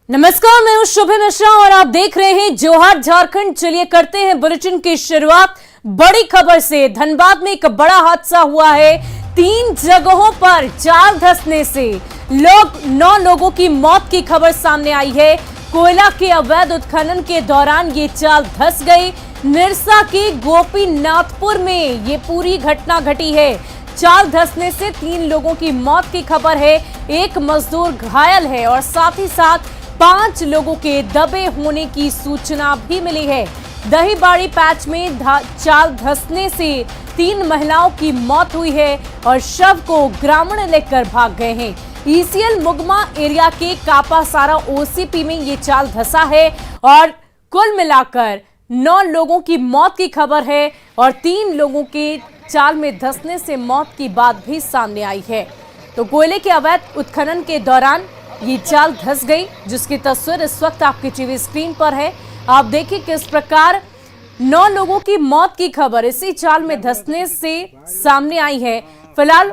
नमस्कार, मैं हूं शुभम मिश्रा और आप देख रहे हैं जोहार झारखंड। चलिए करते हैं बुलेटिन की शुरुआत बड़ी खबर से। धनबाद में एक बड़ा हादसा हुआ है। 3 जगहों पर चाल धंसने से 9 लोगों की मौत की खबर सामने आई है। कोयला के अवैध उत्खनन के दौरान ये चाल धंस गई। निरसा के गोपीनाथपुर में ये पूरी घटना घटी है। चाल धंसने से 3 लोगों की मौत की खबर है। एक मजदूर घायल है और साथ ही साथ 5 लोगों के दबे होने की सूचना भी मिली है। दहीबाड़ी पैच में चाल धंसने से 3 महिलाओं की मौत हुई है और शव को ग्रामीण लेकर भाग गए हैं। ईसीएल मुगमा एरिया के कापासारा ओसीपी में ये चाल धंसा है और कुल मिलाकर 9 लोगों की मौत की खबर है और 3 लोगों के चाल में धंसने से मौत की बात भी सामने आई है। तो कोयले के अवैध उत्खनन के दौरान ये चाल धंस गई, जिसकी तस्वीर इस वक्त आपकी टीवी स्क्रीन पर है। आप देखिए किस प्रकार 9 लोगों की मौत की खबर इसी चाल में धंसने से सामने आई है। फिलहाल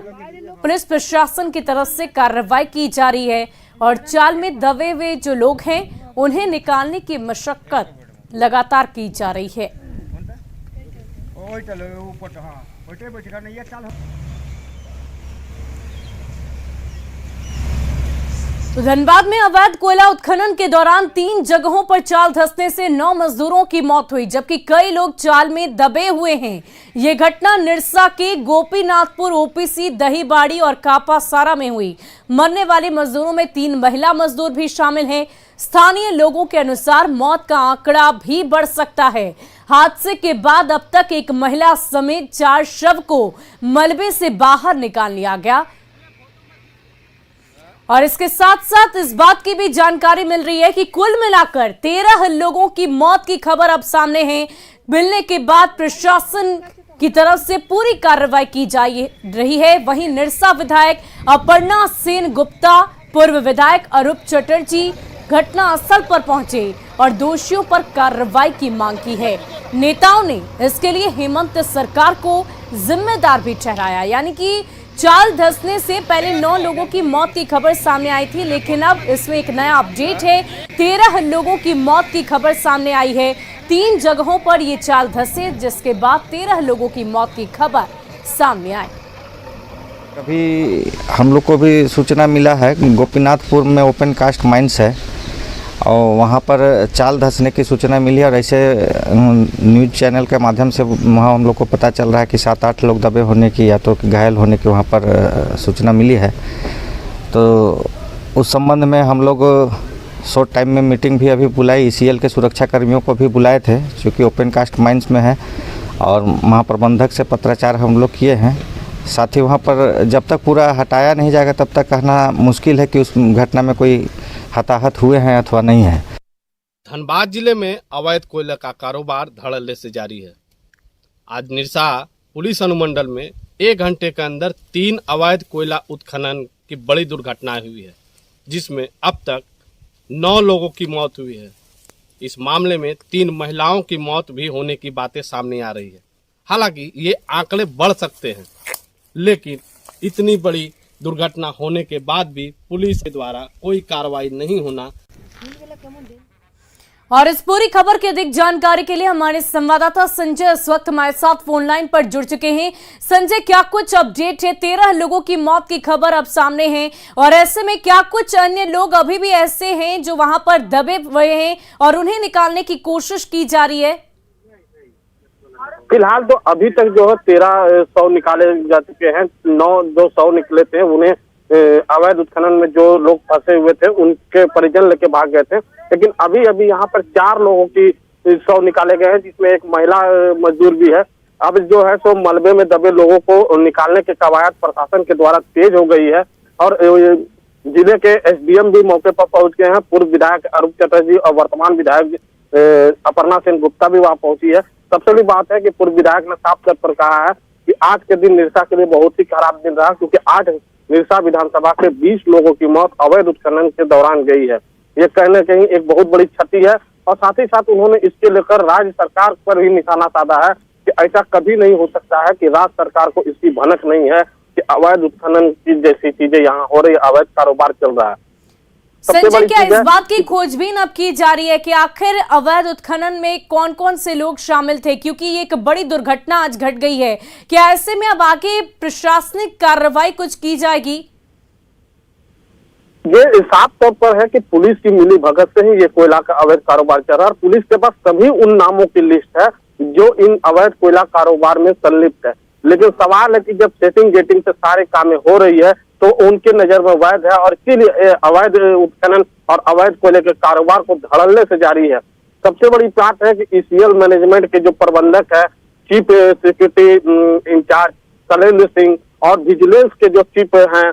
पुलिस प्रशासन की तरफ से कार्रवाई की जा रही है और चाल में दबे हुए जो लोग हैं उन्हें निकालने की मशक्कत लगातार की जा रही है। तो धनबाद में अवैध कोयला उत्खनन के दौरान 3 जगहों पर चाल धंसने से 9 मजदूरों की मौत हुई, जबकि कई लोग चाल में दबे हुए हैं। ये घटना निरसा के गोपीनाथपुर ओपीसी, दहीबाड़ी और कापासारा में हुई। मरने वाले मजदूरों में 3 महिला मजदूर भी शामिल हैं। स्थानीय लोगों के अनुसार मौत का आंकड़ा भी बढ़ सकता है। हादसे के बाद अब तक एक महिला समेत 4 शव को मलबे से बाहर निकाल लिया गया और इसके साथ साथ इस बात की भी जानकारी मिल रही है कि कुल मिलाकर 13 लोगों की मौत की खबर अब सामने है। मिलने के बाद प्रशासन की तरफ से पूरी कार्रवाई की जा रही है। वहीं निरसा विधायक अपर्णा सेन गुप्ता, पूर्व विधायक अरूप चटर्जी घटना स्थल पर पहुंचे और दोषियों पर कार्रवाई की मांग की है। नेताओं ने इसके लिए हेमंत सरकार को जिम्मेदार भी ठहराया। यानी कि चाल धंसने से पहले 9 लोगों की मौत की खबर सामने आई थी, लेकिन अब इसमें एक नया अपडेट है। 13 लोगों की मौत की खबर सामने आई है। 3 जगहों पर ये चाल धंसे, जिसके बाद 13 लोगों की मौत की खबर सामने आई। अभी हम लोग को भी सूचना मिला है कि गोपीनाथपुर में ओपन कास्ट माइंस है और वहाँ पर चाल धंसने की सूचना मिली है और ऐसे न्यूज़ चैनल के माध्यम से वहाँ हम लोग को पता चल रहा है कि 7-8 लोग दबे होने की या तो घायल होने की वहाँ पर सूचना मिली है। तो उस संबंध में हम लोग शॉर्ट टाइम में मीटिंग भी अभी बुलाई, ईसीएल के सुरक्षा कर्मियों को भी बुलाए थे, क्योंकि ओपन कास्ट माइंस में है और महाप्रबंधक से पत्राचार हम लोग किए हैं। साथ ही वहाँ पर जब तक पूरा हटाया नहीं जाएगा तब तक कहना मुश्किल है कि उस घटना में कोई हताहत हुए हैं अथवा नहीं है। धनबाद जिले में अवैध कोयला का कारोबार धड़ल्ले से जारी है। आज निरसा पुलिस अनुमंडल में 1 घंटे के अंदर 3 अवैध कोयला उत्खनन की बड़ी दुर्घटना हुई है, जिसमें अब तक 9 लोगों की मौत हुई है। इस मामले में 3 महिलाओं की मौत भी होने की बातें सामने आ रही है। हालांकि ये आंकड़े बढ़ सकते हैं, लेकिन इतनी बड़ी दुर्घटना होने के बाद भी पुलिस के द्वारा कोई कार्रवाई नहीं होना। और इस पूरी खबर की अधिक जानकारी के लिए हमारे संवाददाता संजय इस वक्त हमारे साथ फोन लाइन पर जुड़ चुके हैं। संजय, क्या कुछ अपडेट है? 13 लोगों की मौत की खबर अब सामने है और ऐसे में क्या कुछ अन्य लोग अभी भी ऐसे हैं जो वहां पर दबे हुए हैं और उन्हें निकालने की कोशिश की जा रही है? फिलहाल तो अभी तक जो है 13 शव निकाले जा चुके हैं। 9 शव निकले थे, उन्हें अवैध उत्खनन में जो लोग फंसे हुए थे उनके परिजन लेके भाग गए थे। लेकिन अभी यहाँ पर 4 लोगों की शव निकाले गए हैं, जिसमें एक महिला मजदूर भी है। अब जो है सो मलबे में दबे लोगों को निकालने की कवायद प्रशासन के द्वारा तेज हो गई है और जिले के एसडीएम भी मौके पर पहुंच गए हैं। पूर्व विधायक अरूप चटर्जी और वर्तमान विधायक अपर्णा सेन गुप्ता भी वहां पहुंची है। सबसे बड़ी बात है कि पूर्व विधायक ने साफ तौर पर कहा है कि आज के दिन निरसा के लिए बहुत ही खराब दिन रहा, क्योंकि आज निरसा विधानसभा से 20 लोगों की मौत अवैध उत्खनन के दौरान गई है। ये कहीं न कहीं एक बहुत बड़ी क्षति है और साथ ही साथ उन्होंने इसके लेकर राज्य सरकार पर भी निशाना साधा है कि ऐसा कभी नहीं हो सकता है कि राज्य सरकार को इसकी भनक नहीं है कि अवैध उत्खनन की जैसी चीजें यहाँ हो रही, अवैध कारोबार चल रहा है। सबसे संजय, बड़ी क्या चीज इस है बात की खोजबीन अब की जा रही है कि आखिर अवैध उत्खनन में कौन कौन से लोग शामिल थे, क्योंकि ये एक बड़ी दुर्घटना आज घट गई है। क्या ऐसे में अब आगे प्रशासनिक कार्रवाई कुछ की जाएगी? ये साफ तौर पर है कि पुलिस की मिली भगत से ही ये कोयला का अवैध कारोबार चल रहा है और पुलिस के पास सभी उन नामों की लिस्ट है जो इन अवैध कोयला कारोबार में संलिप्त है। लेकिन सवाल है कि जब सेटिंग गेटिंग से सारे कामें हो रही है तो उनके नजर में वैध है और इसीलिए अवैध उत्खनन और अवैध कोयले के कारोबार को धड़ल्ले से जारी है। सबसे बड़ी बात है कि ईसीएल मैनेजमेंट के जो प्रबंधक है, chief security in charge Shailendra Singh और विजिलेंस के जो चीफ हैं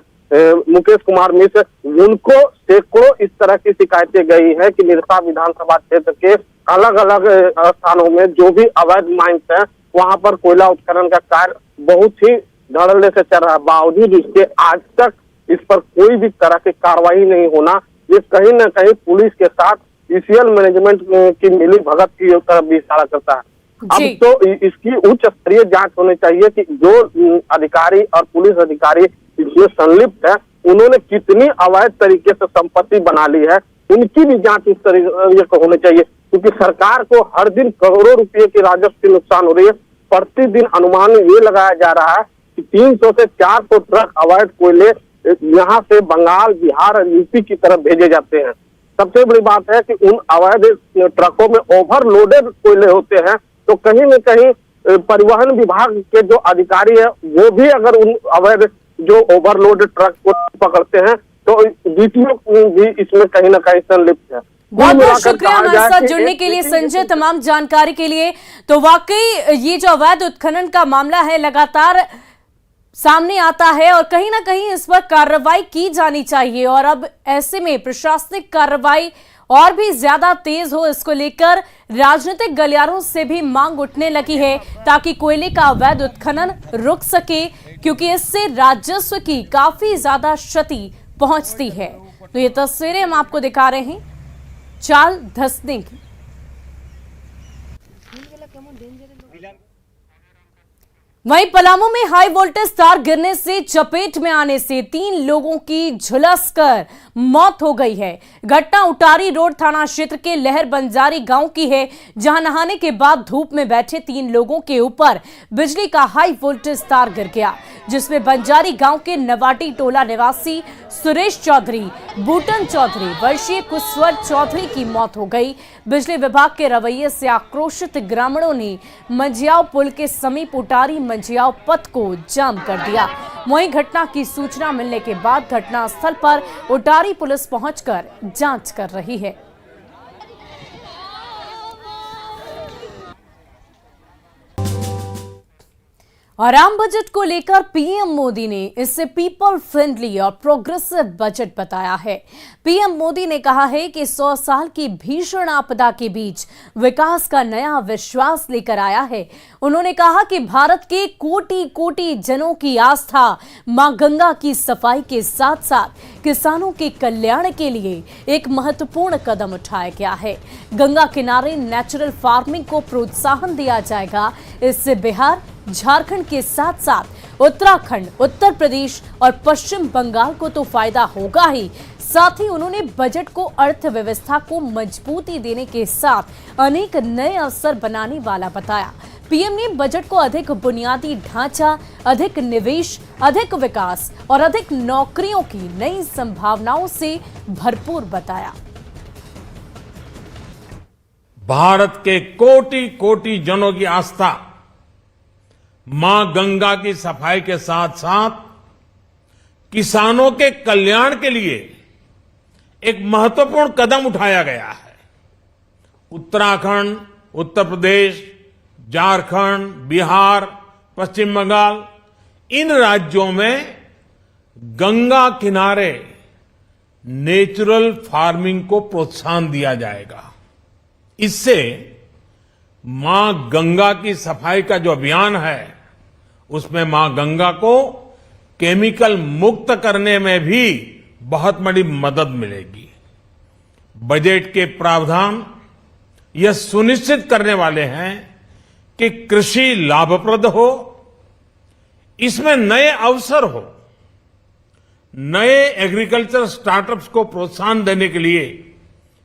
मुकेश कुमार मिश्र, उनको सैकड़ों इस तरह की शिकायतें गई है कि निरसा विधानसभा क्षेत्र के अलग अलग स्थानों में जो भी अवैध माइंस हैं वहां पर कोयला उत्खनन का कार्य बहुत ही धड़ल्ले से चल रहा है। बावजूद इसके आज तक इस पर कोई भी तरह की कार्रवाई नहीं होना, ये कहीं न कहीं पुलिस के साथ ईसीएल मैनेजमेंट की मिली भगत की तरफ भी इशारा करता है। अब तो इसकी उच्च स्तरीय जांच होनी चाहिए कि जो अधिकारी और पुलिस अधिकारी इसमें संलिप्त है उन्होंने कितनी अवैध तरीके से संपत्ति बना ली है, उनकी भी जांच इस तरीके से होनी चाहिए, क्योंकि सरकार को हर दिन करोड़ों रुपए की राजस्व की नुकसान हो रही है। प्रतिदिन अनुमान ये लगाया जा रहा है कि 300 से 400 ट्रक अवैध कोयले यहाँ से बंगाल, बिहार और यूपी की तरफ भेजे जाते हैं। सबसे बड़ी बात है कि उन अवैध ट्रकों में ओवरलोडेड कोयले होते हैं, तो कहीं न कहीं परिवहन विभाग के जो अधिकारी है वो भी अगर उन अवैध जो ओवरलोड ट्रक को पकड़ते हैं तो डीटीओ भी इसमें कहीं ना कहीं संलिप्त है। बहुत बहुत शुक्रिया हमारे साथ जुड़ने के लिए संजय, तमाम जानकारी के लिए। तो वाकई ये जो अवैध उत्खनन का मामला है लगातार सामने आता है और कहीं ना कहीं इस पर कार्रवाई की जानी चाहिए और अब ऐसे में प्रशासनिक कार्रवाई और भी ज्यादा तेज हो, इसको लेकर राजनीतिक गलियारों से भी मांग उठने लगी है ताकि कोयले का अवैध उत्खनन रुक सके, क्योंकि इससे राजस्व की काफी ज्यादा क्षति पहुंचती है। तो ये तस्वीरें हम आपको दिखा रहे हैं चाल धंसने की। वहीं पलामू में हाई वोल्टेज तार गिरने से चपेट में आने से 3 लोगों की झुलसकर मौत हो गई है। घटना उटारी रोड थाना क्षेत्र के लहर बंजारी गांव की है, जहां नहाने के बाद धूप में बैठे 3 लोगों के ऊपर बिजली का हाई वोल्टेज तार गिर गया, जिसमें बंजारी गांव के नवाटी टोला निवासी सुरेश चौधरी, बूटन चौधरी, वर्षीय कुशवर चौधरी की मौत हो गई। बिजली विभाग के रवैये से आक्रोशित ग्रामीणों ने मंझियाव पुल के समीप उटारी मंझियाव पथ को जाम कर दिया। वहीं घटना की सूचना मिलने के बाद घटनास्थल पर उटारी पुलिस पहुंचकर जांच कर रही है। और आम बजट को लेकर पीएम मोदी ने इसे पीपल फ्रेंडली और प्रोग्रेसिव बजट बताया है। पीएम मोदी ने कहा है कि 100 साल की भीषण आपदा के बीच विकास का नया विश्वास लेकर आया है। उन्होंने कहा कि भारत के कोटि कोटि जनों की आस्था मां गंगा की सफाई के साथ साथ किसानों के कल्याण के लिए एक महत्वपूर्ण कदम उठाया गया है। गंगा किनारे नेचुरल फार्मिंग को प्रोत्साहन दिया जाएगा। इससे बिहार, झारखंड के साथ साथ उत्तराखंड, उत्तर प्रदेश और पश्चिम बंगाल को तो फायदा होगा ही, साथ ही उन्होंने बजट को अर्थव्यवस्था को मजबूती देने के साथ अनेक नए अवसर बनाने वाला बताया। पीएम ने बजट को अधिक बुनियादी ढांचा, अधिक निवेश, अधिक विकास और अधिक नौकरियों की नई संभावनाओं से भरपूर बताया। भारत के कोटि कोटि जनों की आस्था मां गंगा की सफाई के साथ साथ किसानों के कल्याण के लिए एक महत्वपूर्ण कदम उठाया गया है। उत्तराखंड, उत्तर प्रदेश, झारखंड, बिहार, पश्चिम बंगाल, इन राज्यों में गंगा किनारे नेचुरल फार्मिंग को प्रोत्साहन दिया जाएगा। इससे मां गंगा की सफाई का जो अभियान है उसमें मां गंगा को केमिकल मुक्त करने में भी बहुत बड़ी मदद मिलेगी। बजट के प्रावधान यह सुनिश्चित करने वाले हैं कि कृषि लाभप्रद हो, इसमें नए अवसर हो, नए एग्रीकल्चर स्टार्टअप्स को प्रोत्साहन देने के लिए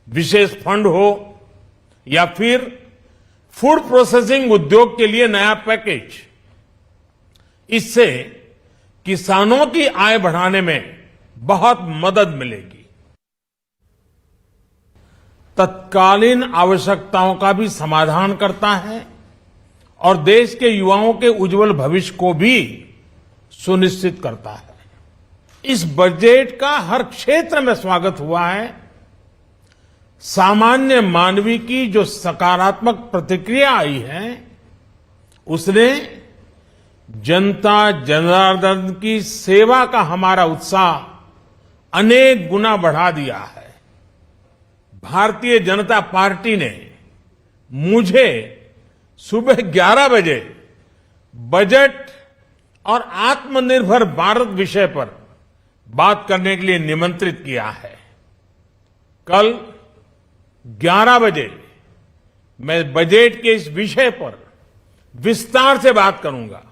विशेष फंड हो या फिर फूड प्रोसेसिंग उद्योग के लिए नया पैकेज, इससे किसानों की आय बढ़ाने में बहुत मदद मिलेगी। तत्कालीन आवश्यकताओं का भी समाधान करता है और देश के युवाओं के उज्जवल भविष्य को भी सुनिश्चित करता है। इस बजट का हर क्षेत्र में स्वागत हुआ है। सामान्य मानवी की जो सकारात्मक प्रतिक्रिया आई है, उसने जनता जनार्दन की सेवा का हमारा उत्साह अनेक गुना बढ़ा दिया है। भारतीय जनता पार्टी ने मुझे सुबह 11 बजे बजट और आत्मनिर्भर भारत विषय पर बात करने के लिए निमंत्रित किया है। कल 11 बजे मैं बजट के इस विषय पर विस्तार से बात करूंगा।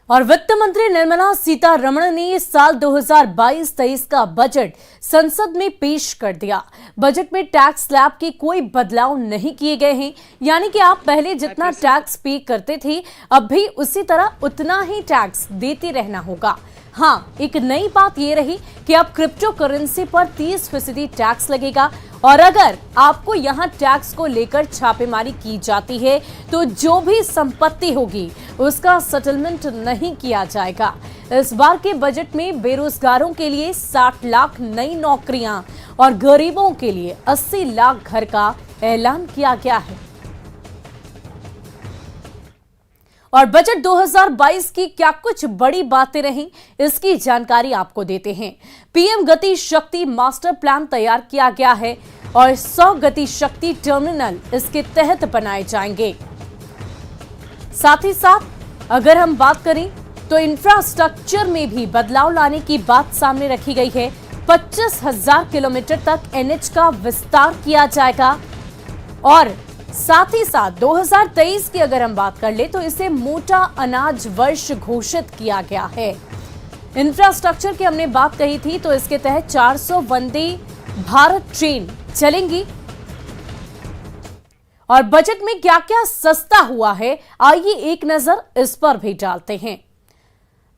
और वित्त मंत्री निर्मला सीतारमण ने इस साल 2022-23 का बजट संसद में पेश कर दिया। बजट में टैक्स स्लैब के कोई बदलाव नहीं किए गए हैं, यानी कि आप पहले जितना टैक्स पे करते थे अब भी उसी तरह उतना ही टैक्स देते रहना होगा। हाँ, एक नई बात यह रही कि अब क्रिप्टो करेंसी पर 30% टैक्स लगेगा और अगर आपको यहां टैक्स को लेकर छापेमारी की जाती है तो जो भी संपत्ति होगी उसका सेटलमेंट नहीं किया जाएगा। इस बार के बजट में बेरोजगारों के लिए 60 लाख नई नौकरियां और गरीबों के लिए 80 लाख घर का ऐलान किया गया है। और बजट 2022 की क्या कुछ बड़ी बातें रहीं, इसकी जानकारी आपको देते हैं। पीएम गति शक्ति मास्टर प्लान तैयार किया गया है और 100 गति शक्ति टर्मिनल इसके तहत बनाए जाएंगे। साथ ही साथ अगर हम बात करें तो इंफ्रास्ट्रक्चर में भी बदलाव लाने की बात सामने रखी गई है। 25,000 किलोमीटर तक एनएच का विस्तार किया जाएगा और साथ ही साथ 2023 की अगर हम बात कर ले तो इसे मोटा अनाज वर्ष घोषित किया गया है। इंफ्रास्ट्रक्चर की हमने बात कही थी तो इसके तहत 400 वंदे भारत ट्रेन चलेंगी। और बजट में क्या क्या सस्ता हुआ है, आइए एक नजर इस पर भी डालते हैं।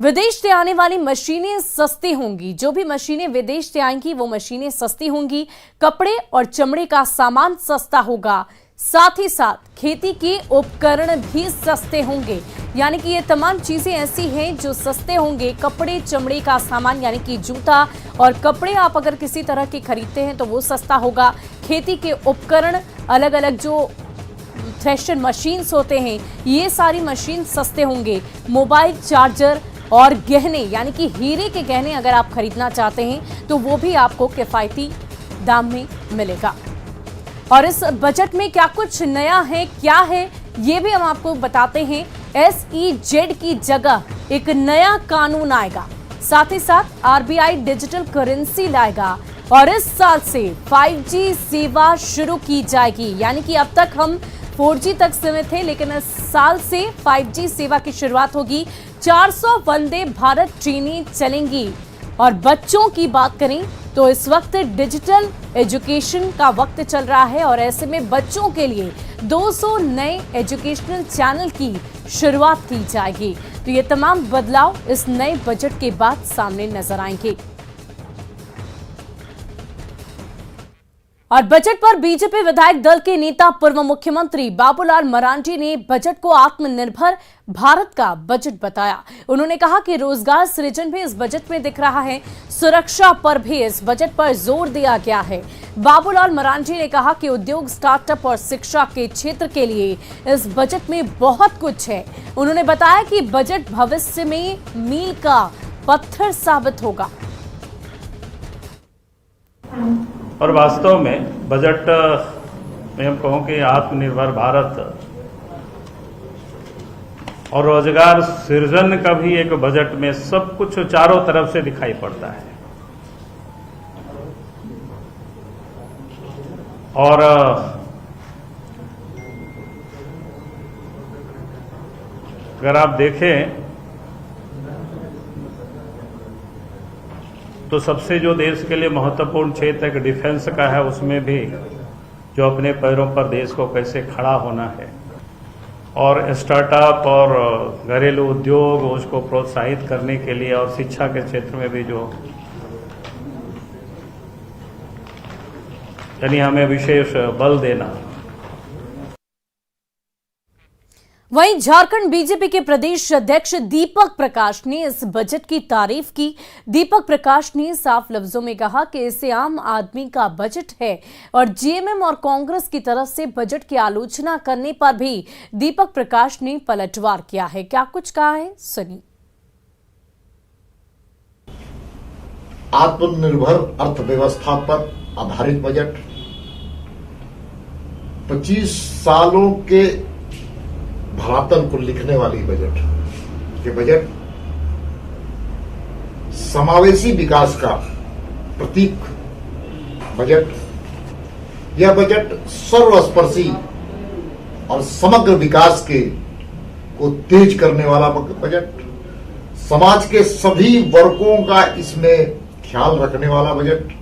विदेश से आने वाली मशीनें सस्ती होंगी। जो भी मशीनें विदेश से आएंगी वो मशीनें सस्ती होंगी। कपड़े और चमड़े का सामान सस्ता होगा। साथ ही साथ खेती के उपकरण भी सस्ते होंगे, यानी कि ये तमाम चीजें ऐसी हैं जो सस्ते होंगे। कपड़े चमड़े का सामान यानी कि जूता और कपड़े आप अगर किसी तरह के खरीदते हैं तो वो सस्ता होगा। खेती के उपकरण, अलग अलग जो थ्रेशर मशीन्स होते हैं, ये सारी मशीन सस्ते होंगे। मोबाइल चार्जर और गहने यानी कि हीरे के गहने अगर आप खरीदना चाहते हैं तो वो भी आपको किफायती दाम में मिलेगा। और इस बजट में क्या कुछ नया है, क्या है, ये भी हम आपको बताते हैं। SEZ की जगह एक नया कानून आएगा। साथ ही साथ RBI डिजिटल करेंसी लाएगा और इस साल से 5G सेवा शुरू की जाएगी। यानी कि अब तक हम 4G तक सीमित थे, लेकिन इस साल से 5G सेवा की शुरुआत होगी। 400 वंदे भारत ट्रेनें चलेंगी। और बच्चों की बात करें तो इस वक्त डिजिटल एजुकेशन का वक्त चल रहा है और ऐसे में बच्चों के लिए 200 नए एजुकेशनल चैनल की शुरुआत की जाएगी। तो ये तमाम बदलाव इस नए बजट के बाद सामने नजर आएंगे। और बजट पर बीजेपी विधायक दल के नेता पूर्व मुख्यमंत्री बाबूलाल मरांडी ने बजट को आत्मनिर्भर भारत का बजट बताया। उन्होंने कहा कि रोजगार सृजन भी इस बजट में दिख रहा है। सुरक्षा पर भी इस बजट पर जोर दिया गया है। बाबूलाल मरांडी ने कहा कि उद्योग, स्टार्टअप और शिक्षा के क्षेत्र के लिए इस बजट में बहुत कुछ है। उन्होंने बताया कि बजट भविष्य में मील का पत्थर साबित होगा। और वास्तव में बजट में हम कहूँ कि आत्मनिर्भर भारत और रोजगार सृजन का भी एक बजट में सब कुछ चारों तरफ से दिखाई पड़ता है। और अगर आप देखें तो सबसे जो देश के लिए महत्वपूर्ण क्षेत्र एक डिफेंस का है, उसमें भी जो अपने पैरों पर देश को कैसे खड़ा होना है और स्टार्टअप और घरेलू उद्योग उसको प्रोत्साहित करने के लिए और शिक्षा के क्षेत्र में भी जो यानी हमें विशेष बल देना। वहीं झारखंड बीजेपी के प्रदेश अध्यक्ष दीपक प्रकाश ने इस बजट की तारीफ की। दीपक प्रकाश ने साफ लफ्जों में कहा कि इसे आम आदमी का बजट है और जेएमएम और कांग्रेस की तरफ से बजट की आलोचना करने पर भी दीपक प्रकाश ने पलटवार किया है। क्या कुछ कहा है, सुनिए। आत्मनिर्भर अर्थव्यवस्था पर आधारित बजट, 25 सालों के धरातल को लिखने वाली बजट, ये बजट समावेशी विकास का प्रतीक बजट, यह बजट सर्वस्पर्शी और समग्र विकास को तेज करने वाला बजट, समाज के सभी वर्गों का इसमें ख्याल रखने वाला बजट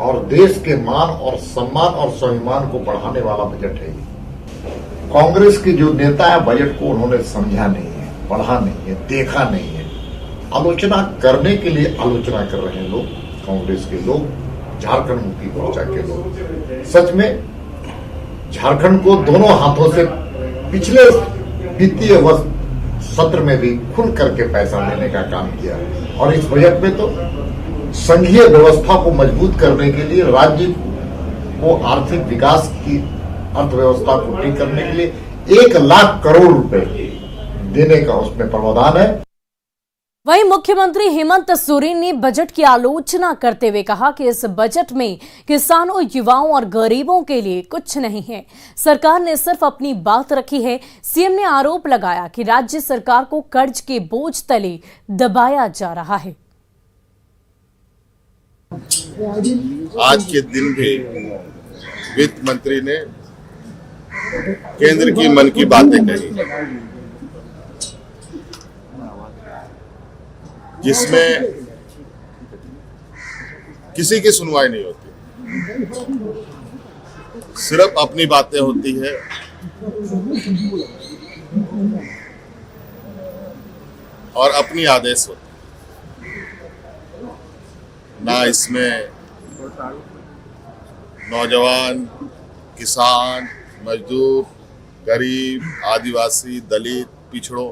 और देश के मान और सम्मान और स्वाभिमान को बढ़ाने वाला बजट है। कांग्रेस के जो नेता है बजट को उन्होंने समझा नहीं है, पढ़ा नहीं है, देखा नहीं है, आलोचना करने के लिए आलोचना कर रहे हैं लोग, कांग्रेस के लोग, झारखंड मुक्ति मोर्चा के लोग। सच में झारखंड को दोनों हाथों से पिछले वित्तीय वर्ष सत्र में भी खुल करके पैसा देने का काम किया और इस बजट में तो संघीय व्यवस्था को मजबूत करने के लिए, राज्य को आर्थिक विकास की अर्थव्यवस्था को ठीक करने के लिए 1 लाख करोड़ रुपए देने का उसमें प्रावधान है। वहीं मुख्यमंत्री हेमंत सोरेन ने बजट की आलोचना करते हुए कहा कि इस बजट में किसानों, युवाओं और गरीबों के लिए कुछ नहीं है। सरकार ने सिर्फ अपनी बात रखी है। सीएम ने आरोप लगाया कि राज्य सरकार को कर्ज के बोझ तले दबाया जा रहा है। आज के दिन भी वित्त मंत्री ने केंद्र की मन की बातें कही, जिसमें किसी की सुनवाई नहीं होती, सिर्फ अपनी बातें होती है और अपनी आदेश होती है। ना इसमें नौजवान, किसान, मजदूर, गरीब, आदिवासी, दलित, पिछड़ों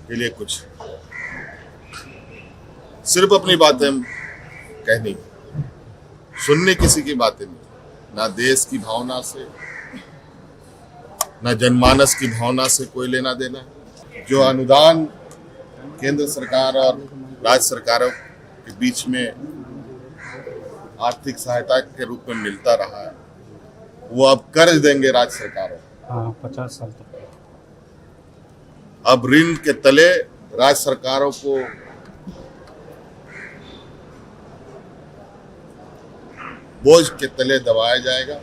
के लिए कुछ, सिर्फ अपनी बातें कहनी, सुनने किसी की बातें नहीं। ना देश की भावना से, ना जनमानस की भावना से कोई लेना देना। जो अनुदान केंद्र सरकार और राज्य सरकारों के बीच में आर्थिक सहायता के रूप में मिलता रहा है, वो अब कर्ज देंगे राज्य सरकारों। 50 साल तक अब ऋण के तले राज्य सरकारों को बोझ के तले दबाया जाएगा।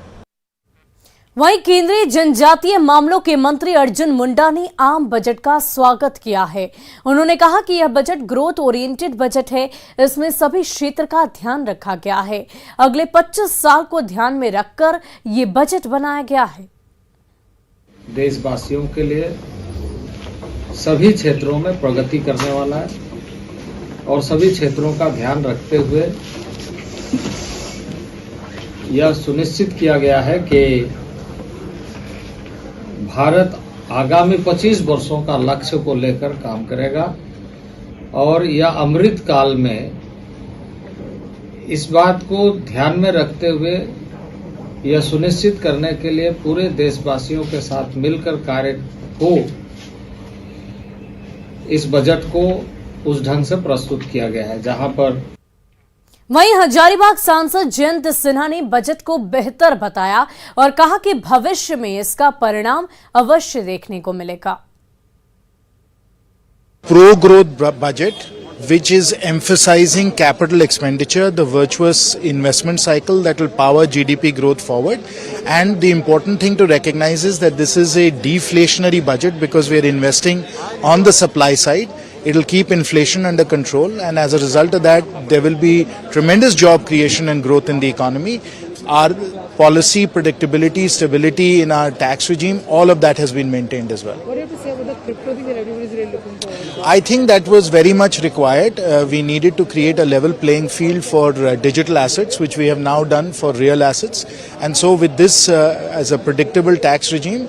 वहीं केंद्रीय जनजातीय मामलों के मंत्री अर्जुन मुंडा ने आम बजट का स्वागत किया है। उन्होंने कहा कि यह बजट ग्रोथ ओरिएंटेड बजट है। इसमें सभी क्षेत्र का ध्यान रखा गया है। अगले 25 साल को ध्यान में रखकर ये बजट बनाया गया है। देशवासियों के लिए सभी क्षेत्रों में प्रगति करने वाला है और सभी क्षेत्रों का ध्यान रखते हुए यह सुनिश्चित किया गया है कि भारत आगामी 25 वर्षों का लक्ष्य को लेकर काम करेगा और यह अमृत काल में इस बात को ध्यान में रखते हुए यह सुनिश्चित करने के लिए पूरे देशवासियों के साथ मिलकर कार्य हो, इस बजट को उस ढंग से प्रस्तुत किया गया है। जहां पर वहीं हजारीबाग सांसद जयंत सिन्हा ने बजट को बेहतर बताया और कहा कि भविष्य में इसका परिणाम अवश्य देखने को मिलेगा। Pro growth budget which is emphasizing capital expenditure, the virtuous investment cycle that will power GDP growth forward. And the important thing to recognize is that this is a deflationary budget because we are investing on the supply side It'll keep inflation under control, and as a result of that, there will be tremendous job creation and growth in the economy. Our policy, predictability, stability in our tax regime, all of that has been maintained as well. What do you have to say about the crypto thing that everybody is really looking for? I think that was very much required. We needed to create a level playing field for digital assets, which we have now done for real assets. And so with this as a predictable tax regime,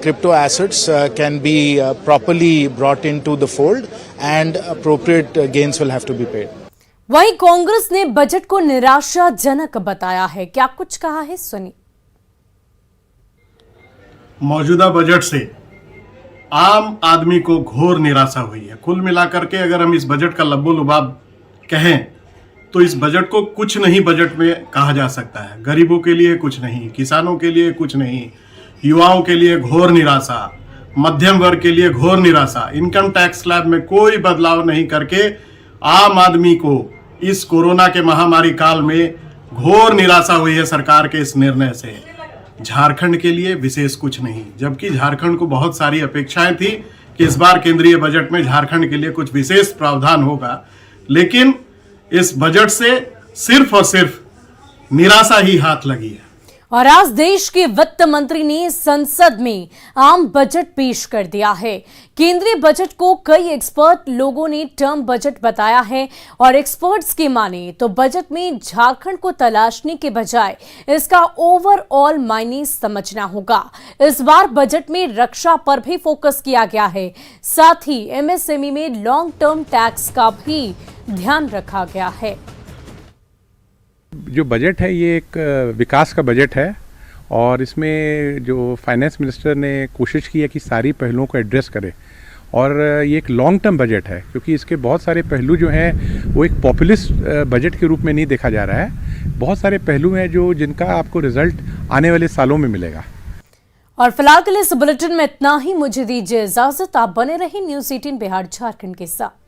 crypto assets can be properly brought into the fold, and appropriate gains will have to be paid. वहीं कांग्रेस ने budget को निराशाजनक बताया है। क्या कुछ कहा है, सुनिए। मौजूदा बजट से आम आदमी को घोर निराशा हुई है। कुल मिलाकर के अगर हम इस बजट का लब्बो लुबाब कहें तो इस बजट को कुछ नहीं बजट में कहा जा सकता है। गरीबों के लिए कुछ नहीं, किसानों के लिए कुछ नहीं, युवाओं के लिए घोर निराशा, मध्यम वर्ग के लिए घोर निराशा। इनकम टैक्स स्लैब में कोई बदलाव नहीं करके आम आदमी को इस कोरोना के महामारी काल में घोर निराशा हुई है सरकार के इस निर्णय से। झारखंड के लिए विशेष कुछ नहीं, जबकि झारखंड को बहुत सारी अपेक्षाएं थी कि इस बार केंद्रीय बजट में झारखंड के लिए कुछ विशेष प्रावधान होगा, लेकिन इस बजट से सिर्फ और सिर्फ निराशा ही हाथ लगी है। और आज देश के वित्त मंत्री ने संसद में आम बजट पेश कर दिया है। केंद्रीय बजट को कई एक्सपर्ट लोगों ने टर्म बजट बताया है, और एक्सपर्ट्स के माने तो बजट में झारखंड को तलाशने के बजाय इसका ओवरऑल मायने समझना होगा। इस बार बजट में रक्षा पर भी फोकस किया गया है, साथ ही एमएसएमई में लॉन्ग टर्म टैक्स का भी ध्यान रखा गया है। जो बजट है ये एक विकास का बजट है, और इसमें जो फाइनेंस मिनिस्टर ने कोशिश की है कि सारी पहलुओं को एड्रेस करे, और ये एक लॉन्ग टर्म बजट है क्योंकि इसके बहुत सारे पहलू जो हैं वो एक पॉपुलिस्ट बजट के रूप में नहीं देखा जा रहा है। बहुत सारे पहलू हैं जो जिनका आपको रिजल्ट आने वाले सालों में मिलेगा। और फिलहाल के लिए इस बुलेटिन में इतना ही। मुझे दीजिए इजाजत। आप बने रहिए न्यूज़ 18 बिहार झारखंड के साथ।